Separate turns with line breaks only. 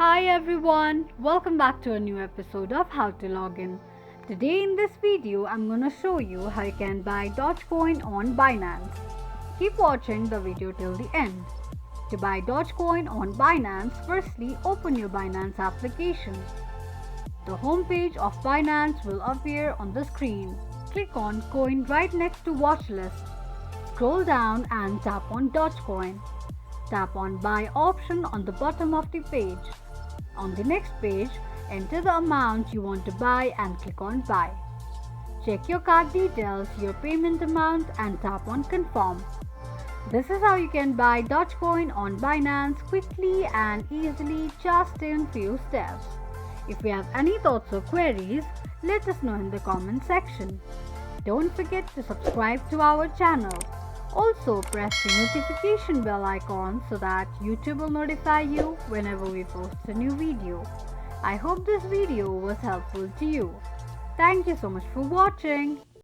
Hi everyone, welcome back to a new episode of How to Login. Today in this video, I'm gonna show you how you can buy Dogecoin on Binance. Keep watching the video till the end. To buy Dogecoin on Binance, firstly open your Binance application. The homepage of Binance will appear on the screen. Click on coin right next to watch list. Scroll down and tap on Dogecoin. Tap on buy option on the bottom of the page. On the next page, enter the amount you want to buy and click on buy. Check your card details, your payment amount and tap on confirm. This is how you can buy Dogecoin on Binance quickly and easily just in few steps. If you have any thoughts or queries, let us know in the comment section. Don't forget to subscribe to our channel. Also press the notification bell icon so that YouTube will notify you whenever we post a new video. I hope this video was helpful to you. Thank you so much for watching.